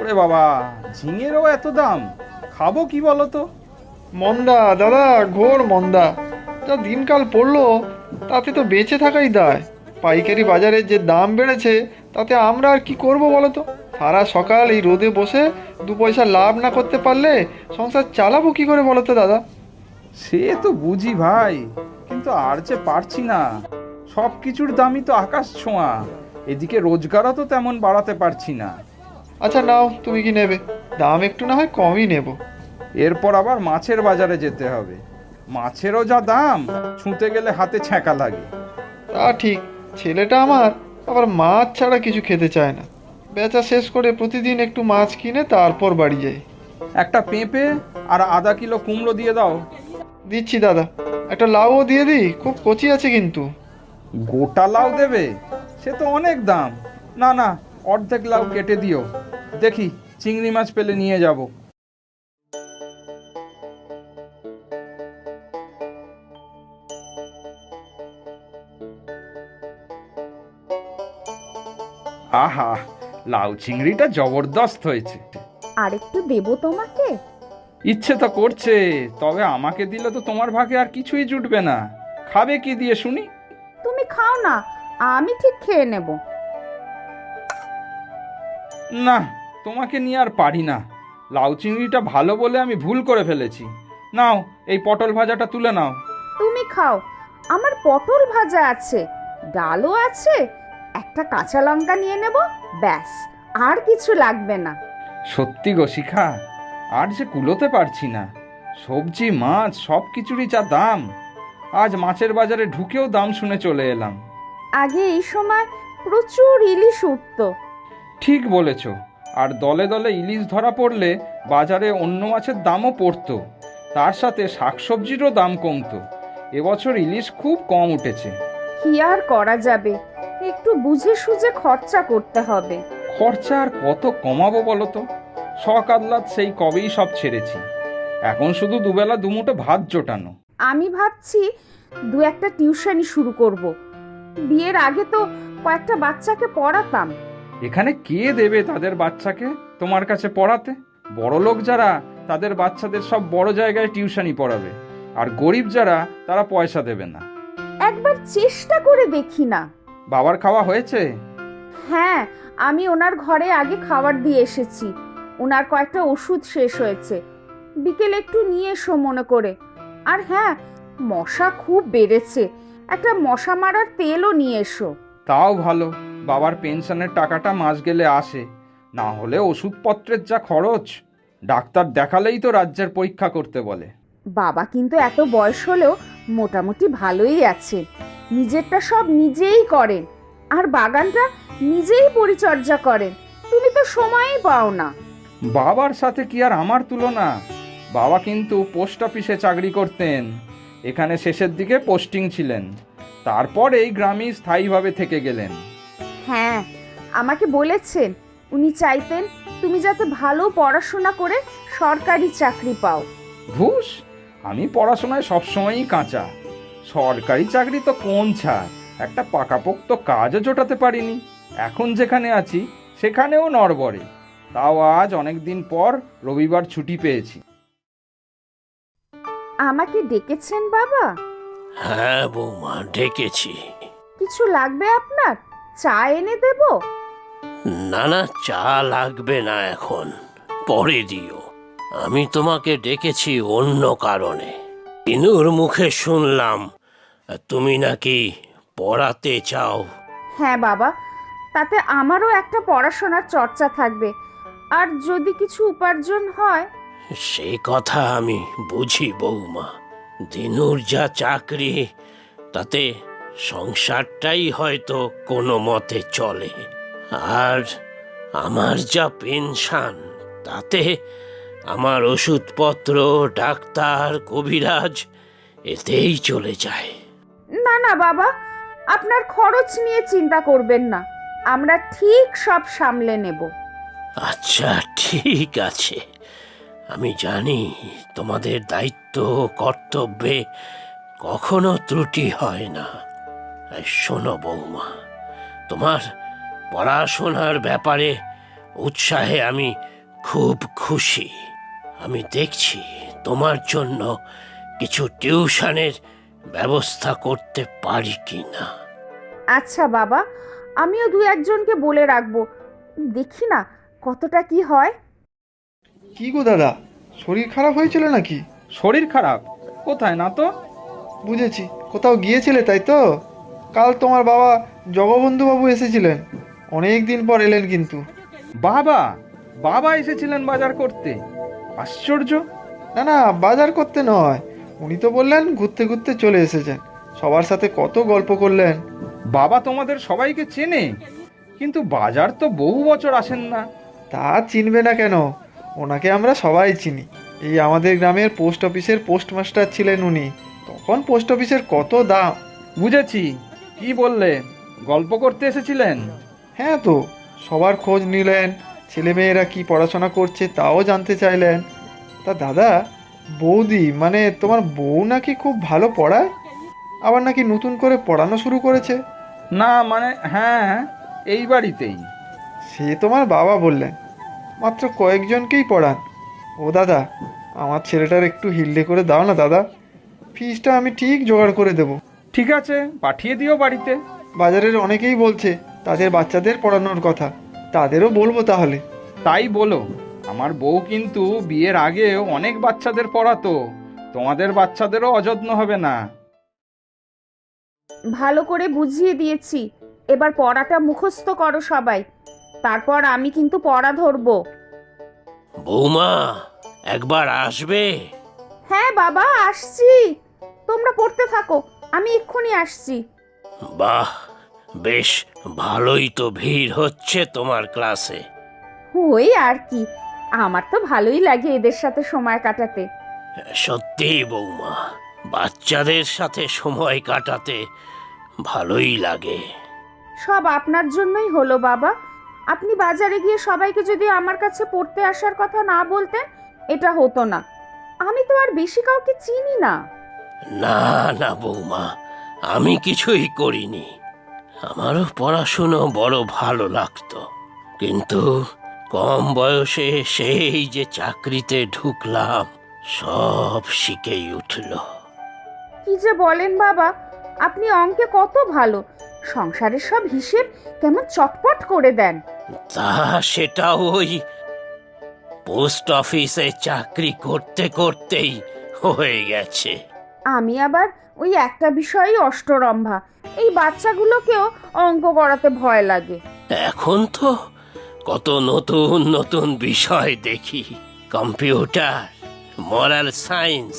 ওরে বাবা, ঝিঙেরও এত দাম! খাবো কি বলো তো? মন্দা দাদা, ঘোর মন্দা। যা দিনকাল পড়লো তাতে তো বেঁচে থাকাই দায়। পাইকারি বাজারে যে দাম বেড়েছে তাতে আমরা আর কি করব বলো তো? সারা সকাল এই রোদে বসে দু পয়সা লাভ না করতে পারলে সংসার চালাবো কি করে বলো তো দাদা? সে তো বুঝি ভাই, কিন্তু আর যে পারছি না। সব কিছুর দামই তো আকাশ ছোঁয়া। এদিকে রোজগারও তো তেমন বাড়াতে পারছি না। আচ্ছা নাও, তুমি কি নেবে? দাম একটু না হয় কমই নেব। এরপর আবার মাছের বাজারে যেতে হবে। মাছেরও যা দাম, ছুঁতে গেলে হাতে ছ্যাঁকা লাগে। তা ঠিক, ছেলেটা আমার আবার মাছ ছাড়া কিছু খেতে চায় না। বেচা শেষ করে প্রতিদিন একটু মাছ কিনে তারপর বাড়ি যাই। একটা পেঁপে আর আধা কিলো কুমড়ো দিয়ে দাও। দিচ্ছি দাদা। একটা লাউও দিয়ে দিই, খুব কচি আছে কিন্তু। গোটা লাউ দেবে? সে তো অনেক দাম। না না, অর্ধেক লাউ কেটে দিও। দেখি চিংড়ি মাছ পেলে নিয়ে যাব। আহা, লাউ চিংড়িটা জবরদস্ত হয়েছে। আর একটু দেবো তোমাকে? ইচ্ছে তো করছে, তবে আমাকে দিলে তো তোমার ভাগে আর কিছুই জুটবে না। খাবে কি দিয়ে শুনি? তুমি খাও না, আমি ঠিক খেয়ে নেব। না, তোমাকে নিয়ে আর পারি না। লাউ চিংড়িটা ভালো বলে আমি ভুল করে ফেলেছি। নাও, এই পটল ভাজাটা তুলে নাও। তুমি খাও, আমার পটল ভাজা আছে, ডালও আছে, একটা কাঁচা লঙ্কা নিয়ে নেব, ব্যাস। আর কিছু লাগবে না। সত্যি গো শিখা, আর যে কুলোতে পারছি না। সবজি মাছ সব কিছুরই যা দাম। আজ মাছের বাজারে ঢুকেও দাম শুনে চলে এলাম। আগে এই সময় প্রচুর ইলিশ উঠতো। ঠিক বলেছ। আর দলে দলে ইলিশ ধরা পড়লে বাজারে অন্য মাছের দামও পড়তো। তার সাথে শাকসবজিরও দাম কমতো। এবছর ইলিশ খুব কম উঠেছে। কি আর করা যাবে, একটু বুঝে সুঝে খরচা করতে হবে। খরচা আর কত কমাবো বলো তো? শখ আহ্লাদ সেই কবেই সব ছেড়েছি। এখন শুধু দুবেলা দুমুঠো ভাত জোটানো। আমি ভাবছি দু একটা টিউশনি শুরু করব। বিয়ের আগে তো কয়েকটা বাচ্চাকে পড়াতাম। এখানে কে দেবে তাদের বাচ্চাকে তোমার কাছে পড়াতে? বড় লোক যারা, তাদের বাচ্চাদের সব বড় জায়গায় টিউশনি পড়াবে। আর গরিব যারা, তারা পয়সা দেবে না। একবার চেষ্টা করে দেখি না? বাবার খাওয়া হয়েছে? হ্যাঁ, আমি ওনার ঘরে আগে খাবার দিয়ে এসেছি। ওনার কয়েকটা ওষুধ শেষ হয়েছে, বিকেলে একটু নিয়ে এসো মনে করে। আর হ্যাঁ, মশা খুব বেড়েছে, একটা মশা মারার তেলও নিয়ে এসো। তাও ভালো, বাবার পেনশনের টাকাটা মাস গেলে আসে। না হলে ওষুধপত্রের যা খরচ! ডাক্তার দেখালেই তো রাজ্যের পরীক্ষা করতে বলে। বাবা কিন্তু এত বয়স হলেও মোটামুটি ভালোই আছে। নিজেরটা সব নিজেই করেন, আর বাগানটা নিজেই পরিচর্যা করেন। তুমি তো সময়ই পাও না। বাবার সাথে কি আর আমার তুলনা? বাবা কিন্তু পোস্ট অফিসে চাকরি করতেন। এখানে শেষের দিকে পোস্টিং ছিলেন। তারপর এই গ্রামেই স্থায়ীভাবে থেকে গেলেন। হ্যাঁ, আমাকে বলেছেন উনি চাইতেন তুমি যাতে ভালো পড়াশোনা করে সরকারি চাকরি পাও। ঘুষ! আমি পড়াশোনায় সবসময়ই কাঁচা। সরকারি চাকরি তো কোন ছাড়, একটা পাকাপোক্ত কাজও জোটাতে পারিনি। এখন যেখানে আছি সেখানেও নড়বড়ে। তাও আজ অনেক দিন পর রবিবার ছুটি পেয়েছি। আমাকে ডেকেছেন বাবা? হ্যাঁ বৌমা, ডেকেছি। কিছু লাগবে আপনার? চা এনে দেব? না না, চা লাগবে না এখন, পরে দিও। আমি তোমাকে ডেকেছি অন্য কারণে। ইনুর মুখে শুনলাম তুমি নাকি পড়াতে চাও। হ্যাঁ বাবা, তাতে আমারও একটা পড়াশোনার চর্চা থাকবে, আর যদি কিছু উপার্জন হয়। সে কথা আমি বুঝি বৌমা। দিনুর যা চাকরি, তাতে সংসারটাই হয়তো কোনো মতে চলে। আর আমার যা পেনশন, তাতে আমার ওষুধপত্র, ডাক্তার, কবিরাজ এতেই চলে যায়। না না বাবা, আপনার খরচ নিয়ে চিন্তা করবেন না, আমরা ঠিক সব সামলে নেব। আচ্ছা ঠিক আছে, আমি জানি তোমাদের দায়িত্ব কর্তব্যে কখনো ত্রুটি হয় না। শোনো বৌমা, তোমার পড়াশোনার ব্যাপারে উৎসাহে আমি খুব খুশি। আমি দেখছি তোমার জন্য কিছু টিউশনের ব্যবস্থা করতে পারি কিনা। আচ্ছা বাবা, আমিও দু একজনকে বলে রাখবো, দেখি না কতটা কি হয়। কি গো দাদা, শরীর খারাপ হয়েছিল নাকি? শরীর খারাপ? কোথায় না তো। বুঝেছি, কোথাও গিয়েছিলে তাই তো। কাল তোমার বাবা জগবন্ধুবাবু এসেছিলেন, অনেক দিন পর এলেন কিন্তু। বাবা বাবা এসেছিলেন বাজার করতে? আশ্চর্য। না না, বাজার করতে নয়, উনি তো বললেন ঘুরতে ঘুরতে চলে এসেছেন, সবার সাথে কত গল্প করলেন। বাবা তোমাদের সবাইকে চেনে, কিন্তু বাজার তো বহু বছর আসেন না। তা চিনবে না কেন, ওনাকে আমরা সবাই চিনি। এই আমাদের গ্রামের পোস্ট অফিসের পোস্টমাস্টার ছিলেন উনি, তখন পোস্ট অফিসের কত দাম। বুঝেছি, কি বললে, গল্প করতে এসেছিলেন? হ্যাঁ তো, সবার খোঁজ নিলেন, ছেলেমেয়েরা কি পড়াশোনা করছে তাও জানতে চাইলেন। তা দাদা, বৌদি মানে তোমার বউ নাকি খুব ভালো পড়ায়, আবার নাকি নতুন করে পড়ানো শুরু করেছে। না মানে হ্যাঁ, এই বাড়িতেই। সে তোমার বাবা বললেন, মাত্র কয়েকজনকেই পড়ান। ও দাদা, আমার ছেলেটার একটু হিল্ডে করে দাও না দাদা, ফিসটা আমি ঠিক জোগাড় করে দেব। ঠিক আছে, পাঠিয়ে দিও বাড়িতে। বাজারের অনেকেই বলছে তাদের বাচ্চাদের পড়ানোর কথা, তাদেরও বলবো তাহলে। তাই বলো, আমার বউ কিন্তু বিয়ের আগেও অনেক বাচ্চাদের পড়াতো, তোমাদের বাচ্চাদেরও অযত্ন হবে না। ভালো করে বুঝিয়ে দিয়েছি, এবার পড়াটা মুখস্থ করো সবাই, তারপর আমি কিন্তু পড়া ধরবো। বৌমা, একবার আসবে? হ্যাঁ বাবা, আসছি, তোমরা পড়তে থাকো, আমি এক্ষুনি আসছি। বাহ, বেশ ভালোই তো ভিড় হচ্ছে তোমার ক্লাসে। ওই আর কি, আমার তো ভালোই লাগে এদের সাথে সময় কাটাতে। সত্যি বৌমা, বাচ্চাদের সাথে সময় কাটাতে ভালোই লাগে। সব আপনার জন্যই হলো বাবা। আপনি বাজারে গিয়ে সবাইকে যদি আমার কাছে পড়তে আসার কথা না বলতেন, এটা হতো না। আমি তো আর বেশি কাউকে চিনি না। না না বৌমা, আমি কিছুই করিনি। আমারও পড়াশুনো বড় ভালো লাগতো, কিন্তু কম বয়সে সেই যে চাকরিতে ঢুকলাম, সব শিখেই উঠল। কি যে বলেন বাবা, আপনি অঙ্কে কত ভালো, সংসারের সব হিসেব কেমন চটপট করে দেন। তা সেটা ওই পোস্ট অফিসে চাকরি করতে করতেই হয়ে গেছে। আমি আবার ওই একটা বিষয়ই অষ্টরম্ভা, এই বাচ্চাগুলোকেও অঙ্ক করাতে ভয় লাগে। এখন তো কত নতুন নতুন বিষয় দেখি, কম্পিউটার, মোরাল সায়েন্স,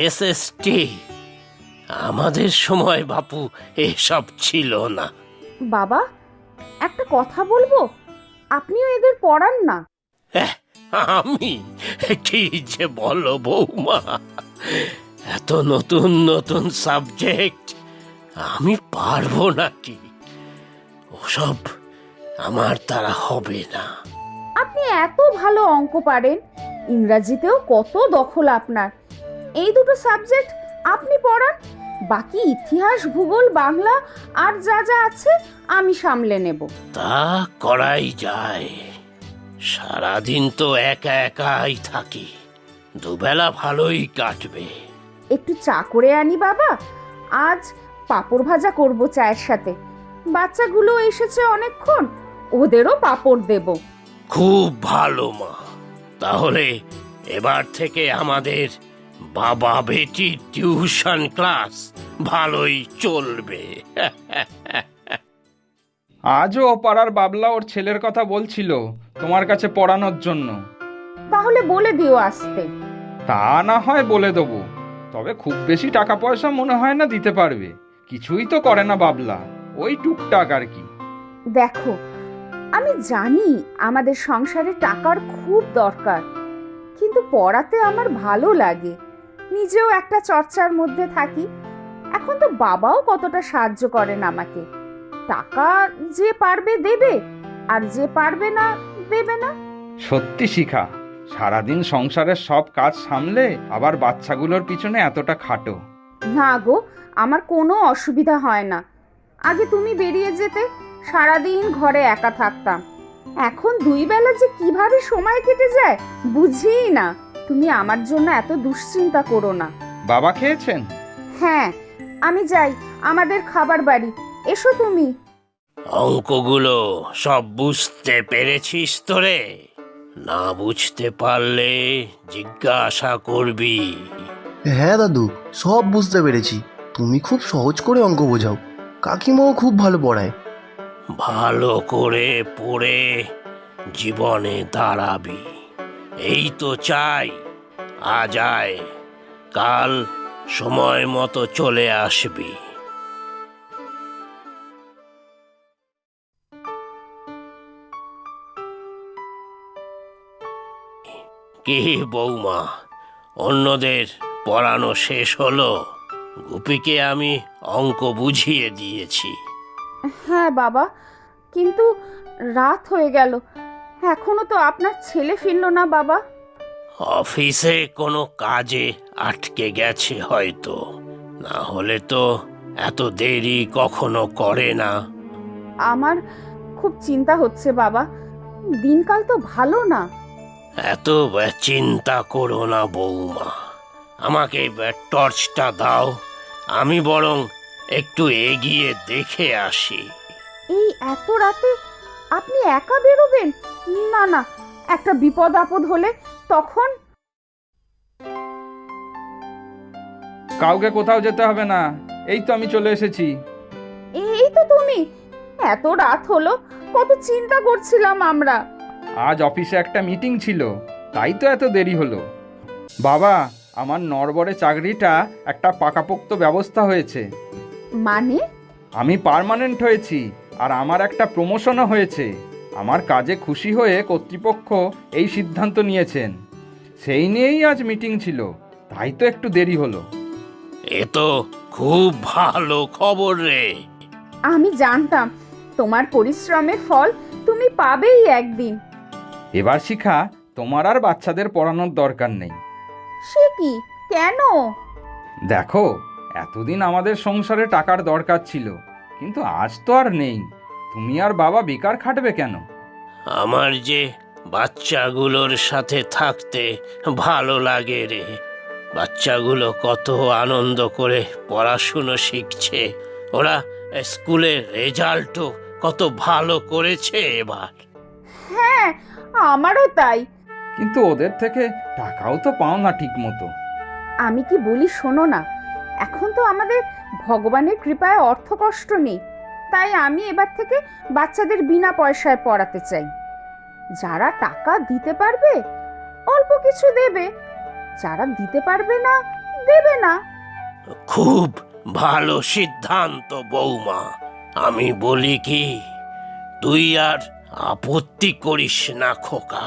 এসএসটি। আমাদের সময় বাপু এসব ছিল না। বাবা, একটা কথা বলবো, আপনিও এদের পড়ান না। এহ, আমি কি যে বলো বৌমা, এত নতুন নতুন সাবজেক্ট আমি পারবো নাকি? ওসব আমার দ্বারা হবে না। আপনি এত ভালো অঙ্ক পারেন, ইংরাজিতেও কত দখল আপনার, এই দুটো সাবজেক্ট আপনি পড়ান, বাকি ইতিহাস, ভূগোল, বাংলা আর যা যা আছে আমি সামলে নেব। তা করাই যায়। সারাদিন তো একা একাই থাকি, দুবেলা ভালোই কাটবে। একটু চা করে আনি বাবা, আজ পাঁপড় ভাজা করব চায়ের সাথে, বাচ্চাগুলো এসেছে অনেকক্ষণ, ওদেরও পাঁপড় দেব। খুব ভালো মা, তাহলে এবার থেকে আমাদের বাবা বেটির টিউশন ক্লাস ভালোই চলবে। আজও পাড়ার বাবলা ওর ছেলের কথা বলছিল তোমার কাছে পড়ানোর জন্য। তাহলে বলে দিও আসতে। তা না হয় বলে দেবো, তবে খুব বেশি টাকা পয়সা মনে হয় না দিতে পারবে, কিছুই তো করে না বাবলা, ওই টুকটাক আর কি। দেখো, আমি জানি আমাদের সংসারে টাকার খুব দরকার, কিন্তু পড়াতে আমার ভালো লাগে, নিজেও একটা চর্চার মধ্যে থাকি। এখন তো বাবাও কতটা সাহায্য করেন আমাকে, টাকা যে পারবে দেবে, আর যে পারবে না দেবে না। সত্যি শিখা, সারাদিন সংসারের সব কাজ সামলে আবার বাচ্চাগুলোর পিছনে এতটা খাটো। না গো, আমার কোনো অসুবিধা হয় না। আগে তুমি বেরিয়ে যেতে, সারাদিন ঘরে একা থাকতাম, এখন দুই বেলা যে কিভাবে সময় কেটে যায় বুঝিই না। তুমি আমার জন্য এত দুশ্চিন্তা করো না। বাবা খেয়েছেন? হ্যাঁ, আমি যাই আমাদের খাবার বাড়ি। এসো তুমি। অঙ্কগুলো সব বুঝতে পেরেছিস তো রে? না বুঝতে পারলে জিজ্ঞাসা করবি। হ্যাঁ দাদু, সব বুঝতে পেরেছি। তুমি খুব সহজ করে অঙ্ক বোঝাও। কাকিমাও খুব ভালো পড়ায়। ভালো করে পড়ে জীবনে দাঁড়াবি, এই তো চাই। আজ আয়, কাল সময় মতো চলে আসবি। কি বৌমা, অন্যদের পড়ানো শেষ হলো? গুপিকে আমি অঙ্ক বুঝিয়ে দিয়েছি। হ্যাঁ বাবা, কিন্তু রাত হয়ে গেল, এখনো তো আপনার ছেলে ফিরল না বাবা। অফিসে কোনো কাজে আটকে গেছে হয়তো, না হলে তো এত দেরি কখনো করে না। আমার খুব চিন্তা হচ্ছে বাবা, দিনকাল তো ভালো না। এত চিন্তা করো না বৌমা, আমাকে টর্চটা দাও, আমি বরং একটু এগিয়ে দেখে আসি। এই এত রাতে আপনি একা বেরোবেন? না না, একটা বিপদ আপদ হলে তখন। কাউকে কোথাও যেতে হবে না, এই তো আমি চলে এসেছি। এই তো তুমি, এত রাত হলো, কত চিন্তা করছিলাম আমরা। আজ অফিসে একটা মিটিং ছিল, তাই তো এত দেরি হলো। বাবা, আমার নড়বড়ে চাকরিটা একটা পাকাপোক্ত ব্যবস্থা হয়েছে। মানে? আমি পার্মানেন্ট হয়েছি, আর আমার একটা প্রমোশনও হয়েছে। আমার কাজে খুশি হয়ে কর্তৃপক্ষ এই সিদ্ধান্ত নিয়েছেন, সেই নিয়েই আজ মিটিং ছিল, তাই তো একটু দেরি হলো। এ তো খুব ভালো খবর রে। আমি জানতাম তোমার পরিশ্রমের ফল তুমি পাবেই একদিন। এবার শিখা, তোমার আর বাচ্চাদের পড়ানোর দরকার নেই। সে কি, কেন? দেখো, এতদিন আমাদের সংসারে টাকার দরকার ছিল, কিন্তু আজ তো আর নেই। তুমি আর বাবা বেকার খাটবে কেন? আমার যে বাচ্চাগুলোর সাথে থাকতে ভালো লাগে রে। বাচ্চাগুলো কত আনন্দ করে পড়াশুনো শিখছে, ওরা স্কুলের রেজাল্টও কত ভালো করেছে এবার। হ্যাঁ, আমারও তাই। কিন্তু ওদের থেকে টাকাও তো পাও না ঠিক মতো। আমি কি বলি শোনো না, এখন তো আমাদের ভগবানের কৃপায় অর্থ কষ্ট নেই, তাই আমি এবার থেকে বাচ্চাদের বিনা পয়সায় পড়াতে চাই। যারা টাকা দিতে পারবে অল্প কিছু দেবে, যারা দিতে পারবে না দেবে না। খুব ভালো সিদ্ধান্ত বৌমা। আমি বলি কি, তুই আর আপত্তি করিস না খোকা।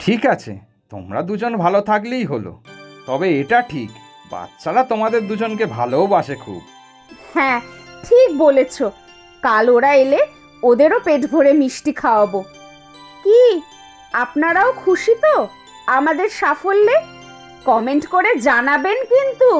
ঠিক আছে, তোমরা দুজন ভালো থাকলেই হলো। তবে এটা ঠিক, বাচ্চারা তোমাদের দুজনকে ভালোবাসে খুব। হ্যাঁ, ঠিক বলেছ। কাল ওরা এলে ওদেরও পেট ভরে মিষ্টি খাওয়াবো। কি, আপনারাও খুশি তো আমাদের সাফল্যে? কমেন্ট করে জানাবেন কিন্তু।